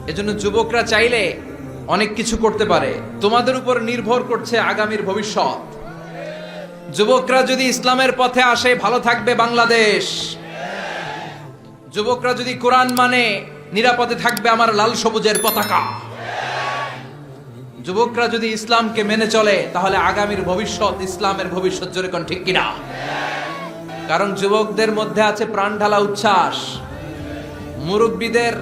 এজন্য যুবকরা চাইলে অনেক কিছু করতে পারে। তোমাদের উপর নির্ভর করছে আগামীর ভবিষ্যৎ। যুবকরা যদি ইসলামের পথে আসে, ভালো থাকবে বাংলাদেশ। যুবকরা যদি কোরআন মানে, নিরাপদে থাকবে আমার লাল সবুজের পতাকা। যুবকরা যদি ইসলামকে মেনে চলে, তাহলে আগামীর ভবিষ্যৎ ইসলামের ভবিষ্যৎ। জোরে কোন ঠিক কিনা? কারণ যুবকদের মধ্যে আছে প্রাণ ঢালা উচ্ছ্বাস। মুরব্বীদের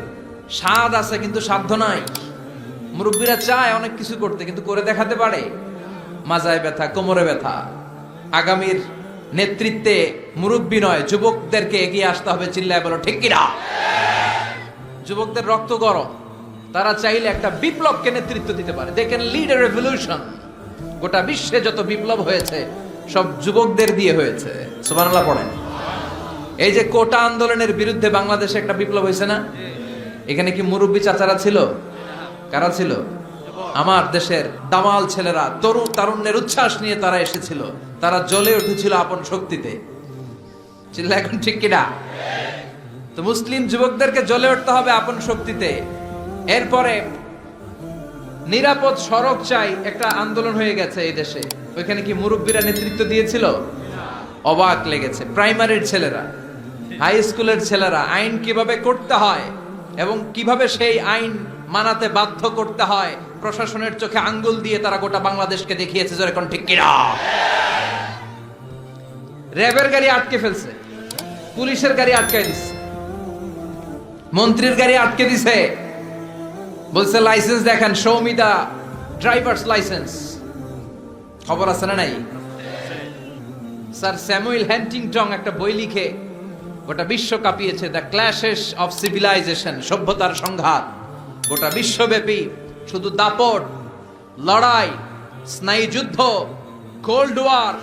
স্বাদ আছে কিন্তু সাধ্য নাই। মুরব্বীরা চায় অনেক কিছু করতে, কিন্তু করে দেখাতে পারে? মাজায় ব্যথা, কোমরে ব্যথা। আগামীর নেতৃত্বে মুরব্বী নয়, যুবকদেরকে এগিয়ে আসতে হবে। চিল্লায় বলো ঠিক কিনা? যুবকদের রক্ত গরম, তারা চাইলে একটা বিপ্লবকে নেতৃত্ব দিতে পারে। They can lead a revolution. গোটা বিশ্বে যত বিপ্লব হয়েছে সব যুবকদের দিয়ে হয়েছে। সুবহানাল্লাহ পড়েন। এই যে কোটা আন্দোলনের বিরুদ্ধে বাংলাদেশে একটা বিপ্লব হয়েছে না? এখানে কি মুরব্বী চাচারা ছিল? কারা ছিল? আমার দেশের দামাল ছেলেরা, তারুণ্যের উচ্ছ্বাস নিয়ে তারা এসেছিল। তারা জ্বলে উঠেছিল আপন শক্তিতে। চিল্লা এখন ঠিক কিনা? তো মুসলিম যুবকদেরকে জ্বলে উঠতে হবে আপন শক্তিতে। এরপরে নিরাপদ সড়ক চাই, একটা আন্দোলন হয়ে গেছে এই দেশে। ওইখানে কি মুরব্বীরা নেতৃত্ব দিয়েছিল? অবাক লেগেছে। প্রাইমারির ছেলেরা, হাই স্কুলের ছেলেরা আইন কিভাবে করতে হয় এবং কিভাবে সেই আইন মানাতে বাধ্য করতে হয়, প্রশাসনের চোখে আঙ্গুল দিয়ে তারা গোটা বাংলাদেশকে দেখিয়েছে। যেরকম ঠিক কিনা? র্যাবের গাড়ি আটকে ফেলছে, পুলিশের গাড়ি আটকে দিচ্ছে, মন্ত্রীর গাড়ি আটকে দিছে। বলছে লাইসেন্স দেখান, show me the driver's licence. খবর আছে না নাই? স্যার স্যামুয়েল হ্যান্টিংটন একটা বই লিখে গোটা বিশ্ব কাঁপিয়েছে, দ্য ক্ল্যাশেস অফ সিভিলাইজেশন, সভ্যতার সংঘাত। গোটা বিশ্বব্যাপী শুধু দাপট, লড়াই, স্নায়ুযুদ্ধ, কোল্ড ওয়ার,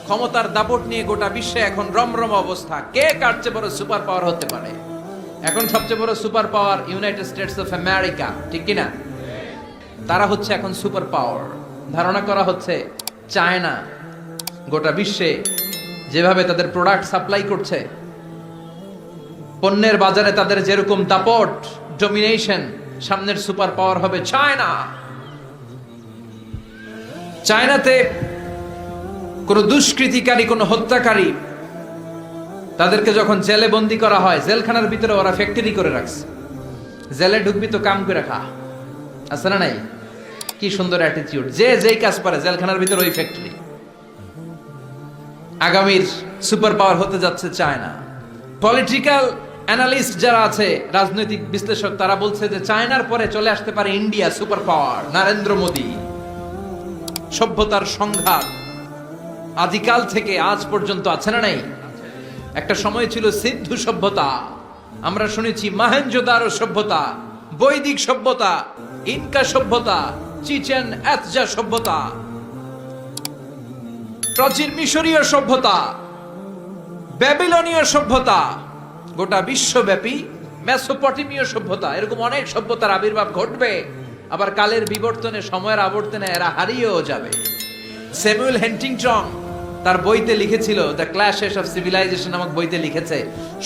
ক্ষমতার দাপট নিয়ে গোটা বিশ্বে এখন রমরম অবস্থা। কে কার চেয়ে বড় সুপার পাওয়ার হতে পারে? এখন সবচেয়ে বড় super power United states of America, ঠিক কিনা? তারা হচ্ছে এখন সুপার পাওয়ার। ধারণা করা হচ্ছে চায়না গোটা বিশ্বে যেভাবে তাদের প্রোডাক্ট সাপ্লাই করছে, পণ্যের বাজারে তাদের যেরকম দাপট, ডমিনেশন, সামনের সুপার পাওয়ার হবে চায়না। চায়নাতে কোন দুষ্কৃতিকারী, কোন হত্যাকারী, তাদেরকে যখন জেলে বন্দি করা হয়, জেলখানার ভিতরে ওরা ফ্যাক্টরি করে রাখছে। জেলে ঢুকবি তো কাম করে খা, আছে না নাই? কি সুন্দর অ্যাটিটিউড। যে যেই কাজ পারে জেলখানার ভিতরে ওই ফ্যাক্টরি। আগামীর সুপার পাওয়ার হতে যাচ্ছে চায়না। পলিটিক্যাল অ্যানালিস্ট যারা আছে, রাজনৈতিক বিশ্লেষক, তারা বলছে যে চায়নার পরে চলে আসতে পারে India super power, Narendra Modi. সভ্যতার সংঘাত আদিকাল থেকে আজ পর্যন্ত আছে না নাই? একটা সময় ছিল সিন্ধু সভ্যতা, আমরা শুনেছি মহেঞ্জোদারো সভ্যতা, বৈদিক সভ্যতা, ইনকা সভ্যতা, চিচেন এতজা সভ্যতা, প্রাচীন মিশরীয় সভ্যতা, ব্যাবিলনীয় সভ্যতা, গোটা বিশ্বব্যাপী মেসোপটেমীয় সভ্যতা। এরকম অনেক সভ্যতার আবির্ভাব ঘটবে। আবার কালের বিবর্তনে, সময়ের আবর্তনে এরা হারিয়েও যাবে। স্যামুয়েল হ্যান্টিংটন তার বইতে লিখেছিল, দ্য ক্ল্যাশেস অফ সিভিলাইজেশন নামক বইতে লিখেছে,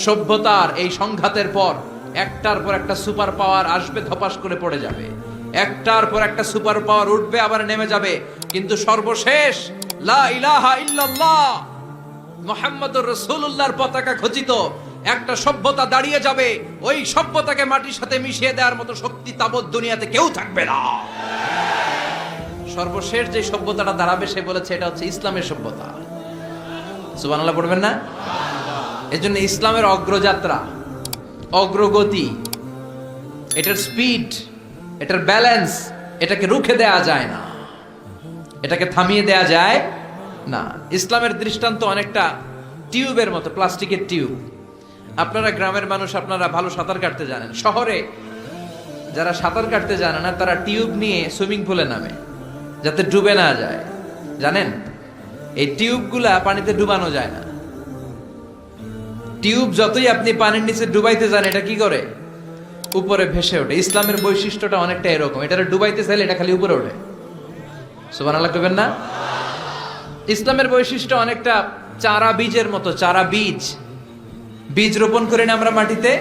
সভ্যতার এই সংঘাতের পর একটার পর একটা সুপার পাওয়ার আসবে, ধপাস করে পড়ে যাবে। একটার পর একটা সুপার পাওয়ার উঠবে, আবার নেমে যাবে। কিন্তু সর্বশেষ লা ইলাহা ইল্লাল্লাহ মুহাম্মদুর রাসূলুল্লাহর পতাকা খচিত একটা সভ্যতা দাঁড়িয়ে যাবে। ওই সভ্যতাকে মাটির সাথে মিশিয়ে দেওয়ার মতো শক্তি তাবৎ দুনিয়াতে কেউ থাকবে না। সর্বশেষ যে সভ্যতাটা দাঁড়াবে, সে বলেছে এটা হচ্ছে ইসলামের সভ্যতা। সুবহানাল্লাহ পড়বেন না? এজন্য ইসলামের অগ্রযাত্রা, অগ্রগতি, এটার স্পিড, এটার ব্যালেন্স, এটাকে রুখে দেয়া যায় না, এটাকে থামিয়ে দেয়া যায় না। ইসলামের দৃষ্টান্ত অনেকটা টিউবের মতো, প্লাস্টিকের টিউব। আপনারা গ্রামের মানুষ, আপনারা ভালো সাঁতার কাটতে জানেন। শহরে যারা সাঁতার কাটতে জানে না, তারা টিউব নিয়ে সুইমিং পুলে নামে যাতে ডুবে না যায়। জানেন, এই টিউবগুলা পানিতে ডুবানো যায় না। টিউব যতই আপনি পানির নিচে ডুবাইতে যান, এটা কি করে? উপরে ভেসে ওঠে। ইসলামের বৈশিষ্ট্যটা অনেকটা এরকম। এটা ডুবাইতে চাইলে এটা খালি উপরে ওঠে। সুবহানাল্লাহ কইবেন না? ইসলামের বৈশিষ্ট্য অনেকটা চারা বীজের মতো। চারা বীজ, বীজ রোপণ করি না আমরা মাটিতে,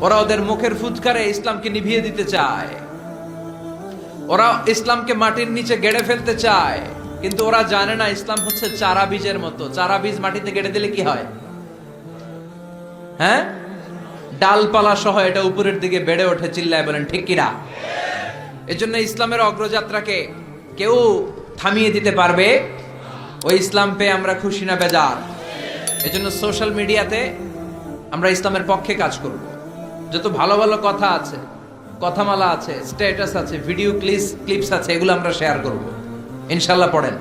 ওরা ওদের মুখের ফুৎকারে ইসলামকে নিভিয়ে দিতে চায়, ওরা ইসলামকে মাটির নিচে গেড়ে ফেলতে চায়, কিন্তু ওরা জানে না ইসলাম হচ্ছে চারা বীজের মতো। চারা বীজ মাটিতে গেড়ে দিলে কি হয়? হ্যাঁ, ডালপালা সহ এটা উপরের দিকে বেড়ে ওঠে। চিল্লায় বলেন ঠিক কিনা? এজন্য ইসলামের অগ্রযাত্রাকে কেউ থামিয়ে দিতে পারবে? ওই ইসলাম পেয়ে আমরা খুশি না বেজার? এজন্য সোশ্যাল মিডিয়াতে আমরা ইসলামের পক্ষে কাজ করব। যত ভালো ভালো কথা আছে, কথামালা আছে, স্ট্যাটাস আছে, ভিডিও ক্লিপস আছে, এগুলো আমরা শেয়ার করব ইনশাল্লাহ। পড়েন।